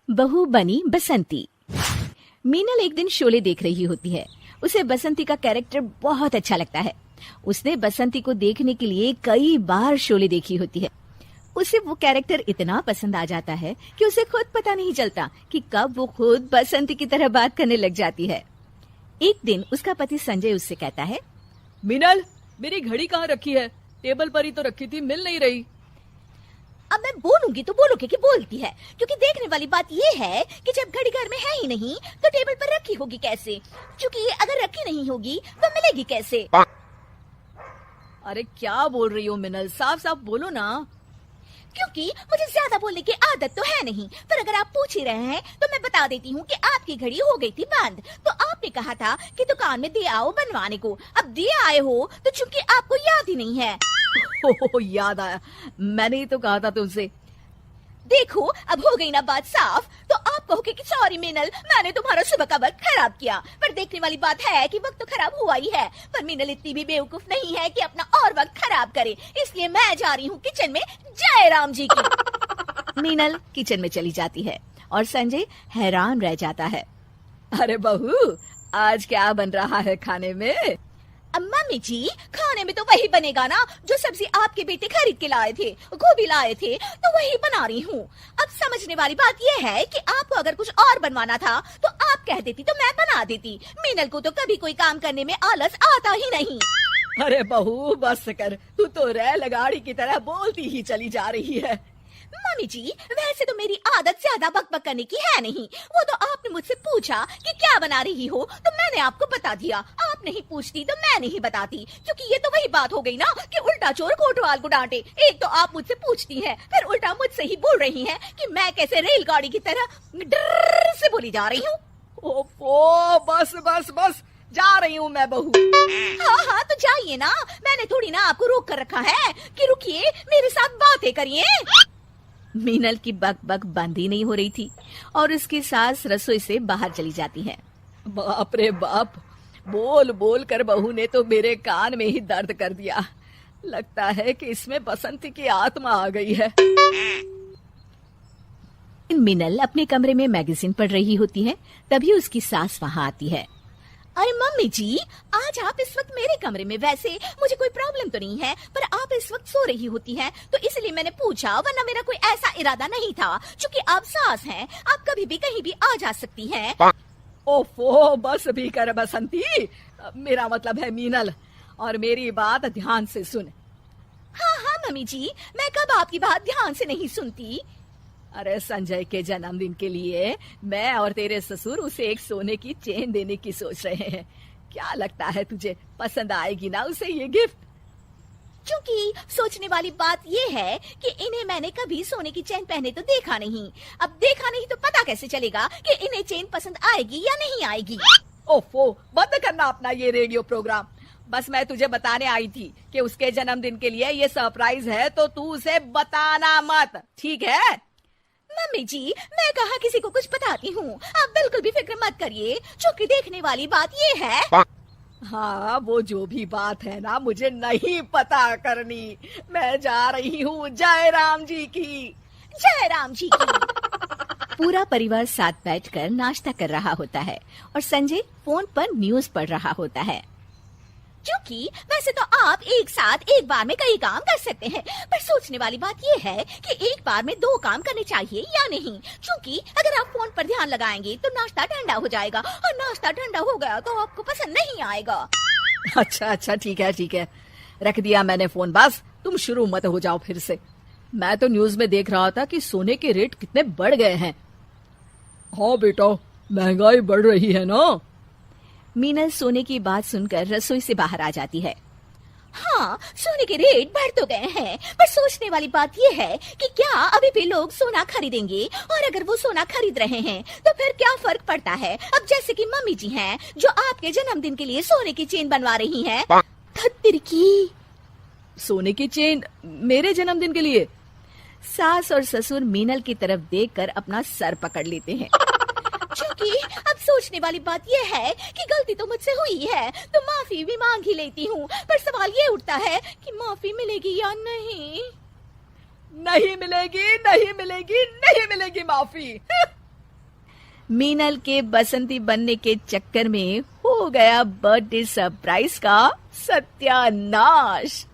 बहू बनी बसंती। मीनल एक दिन शोले देख रही होती है। उसे बसंती का कैरेक्टर बहुत अच्छा लगता है। उसने बसंती को देखने के लिए कई बार शोले देखी होती है। उसे वो कैरेक्टर इतना पसंद आ जाता है कि उसे खुद पता नहीं चलता कि कब वो खुद बसंती की तरह बात करने लग जाती है। एक दिन उसका पति संजय उससे कहता है, मीनल, मेरी घड़ी कहाँ रखी है? टेबल पर ही तो रखी थी, मिल नहीं रही। अब मैं बोलूंगी तो बोलोगे कि बोलती है, क्योंकि देखने वाली बात ये है कि जब घड़ी घर में है ही नहीं तो टेबल पर रखी होगी कैसे? क्योंकि अगर रखी नहीं होगी तो मिलेगी कैसे? अरे क्या बोल रही हो मीनल, साफ साफ बोलो ना। क्योंकि मुझे ज्यादा बोलने की आदत तो है नहीं, पर अगर आप पूछ ही रहे हैं तो मैं बता देती हूँ कि आपकी घड़ी हो गई थी बंद। तो आपने कहा था कि दुकान में दे आओ बनवाने को। अब दे आए हो तो चूंकि आपको याद ही नहीं है। हो, याद आया, मैंने ही तो कहा था तुमसे। देखो अब हो गई ना बात साफ। तो आप कहोगे कि सॉरी मीनल, मैंने तुम्हारा सुबह का वक्त खराब किया। पर देखने वाली बात है कि वक्त तो खराब हुआ ही है, पर मीनल इतनी भी बेवकूफ नहीं है कि अपना और वक्त खराब करे। इसलिए मैं जा रही हूँ किचन में। जय राम जी की। मीनल किचन में चली जाती है और संजय हैरान रह जाता है। अरे बहू, आज क्या बन रहा है खाने में? मम्मी जी, खाने में तो वही बनेगा ना जो सब्जी आपके बेटे खरीद के लाए थे, गोभी लाए थे, तो वही बना रही हूँ। अब समझने वाली बात ये है कि आपको अगर कुछ और बनवाना था तो आप कह देती तो मैं बना देती। मीनल को तो कभी कोई काम करने में आलस आता ही नहीं। अरे बहू बस कर, तू तो रेलगाड़ी की तरह बोलती ही चली जा रही है। मम्मी जी, वैसे तो मेरी आदत ज्यादा बकबक करने की है नहीं। वो तो आपने मुझसे पूछा कि क्या बना रही हो तो मैंने आपको बता दिया। आप नहीं पूछती तो मैं नहीं बताती, क्योंकि ये तो वही बात हो गई ना कि उल्टा चोर कोतवाल को डांटे। एक तो आप मुझसे पूछती हैं, फिर उल्टा मुझसे ही बोल रही हैं कि मैं कैसे रेलगाड़ी की तरह डर से बोली जा रही हूँ। ओफो, बस बस बस, जा रही हूँ मैं बहू। हाँ तो जाइए ना, मैंने थोड़ी ना आपको रोक कर रखा है कि रुकिए मेरे साथ बातें करिए। मीनल की बक बक बंद ही नहीं हो रही थी और उसकी सास रसोई से बाहर चली जाती है। बाप रे बाप, बोल बोल कर बहू ने तो मेरे कान में ही दर्द कर दिया। लगता है कि इसमें बसंती की आत्मा आ गई है। मीनल अपने कमरे में मैगजीन पढ़ रही होती है, तभी उसकी सास वहाँ आती है। अरे मम्मी जी, आज आप इस वक्त मेरे कमरे में, वैसे मुझे कोई प्रॉब्लम तो नहीं है, पर आप इस वक्त सो रही होती हैं, तो इसलिए मैंने पूछा, वरना मेरा कोई ऐसा इरादा नहीं था। क्योंकि आप सास हैं, आप कभी भी कहीं भी आ जा सकती हैं। ओफो, बस भी कर बसंती, मेरा मतलब है मीनल, और मेरी बात ध्यान से सुन। हाँ मम्मी जी, मैं कब आपकी बात ध्यान से नहीं सुनती। अरे संजय के जन्मदिन के लिए मैं और तेरे ससुर उसे एक सोने की चेन देने की सोच रहे हैं। क्या लगता है तुझे, पसंद आएगी ना उसे ये गिफ्ट? क्योंकि सोचने वाली बात ये है कि इन्हें मैंने कभी सोने की चेन पहने तो देखा नहीं। अब देखा नहीं तो पता कैसे चलेगा कि इन्हें चेन पसंद आएगी या नहीं आएगी। ओफो, बंद करना अपना ये रेडियो प्रोग्राम। बस मैं तुझे बताने आई थी कि उसके जन्मदिन के लिए ये सरप्राइज है, तो तू उसे बताना मत, ठीक है? मम्मी जी, मैं कहाँ किसी को कुछ बताती हूँ, आप बिल्कुल भी फिक्र मत करिए। क्योंकि देखने वाली बात ये है। हाँ, वो जो भी बात है ना, मुझे नहीं पता करनी। मैं जा रही हूँ जय राम जी की। जय राम जी की। पूरा परिवार साथ बैठकर नाश्ता कर रहा होता है और संजय फोन पर न्यूज पढ़ रहा होता है। क्योंकि वैसे तो आप एक साथ एक बार में कई काम कर सकते हैं, पर सोचने वाली बात ये है कि एक बार में 2 काम करने चाहिए या नहीं। क्योंकि अगर आप फोन पर ध्यान लगाएंगे तो नाश्ता ठंडा हो जाएगा, और नाश्ता ठंडा हो गया तो आपको पसंद नहीं आएगा। अच्छा, ठीक है, रख दिया मैंने फोन। बस तुम शुरू मत हो जाओ फिर से। मैं तो न्यूज में देख रहा था कि सोने के रेट कितने बढ़ गए हैं। हाँ बेटा, महंगाई बढ़ रही है ना। मीनल सोने की बात सुनकर रसोई से बाहर आ जाती है। हाँ, सोने के रेट बढ़ तो गए हैं, पर सोचने वाली बात ये है कि क्या अभी भी लोग सोना खरीदेंगे? और अगर वो सोना खरीद रहे हैं तो फिर क्या फर्क पड़ता है? अब जैसे कि मम्मी जी हैं जो आपके जन्मदिन के लिए सोने की चेन बनवा रही हैं। धत्तिर की सोने की चेन मेरे जन्मदिन के लिए? सास और ससुर मीनल की तरफ देखकर अपना सर पकड़ लेते हैं। क्योंकि अब सोचने वाली बात ये है कि गलती तो मुझसे हुई है, तो माफी भी मांग ही लेती हूँ, पर सवाल ये उठता है कि माफी मिलेगी या नहीं। नहीं मिलेगी माफी। मीनल के बसंती बनने के चक्कर में हो गया बर्थडे सरप्राइज का सत्यानाश।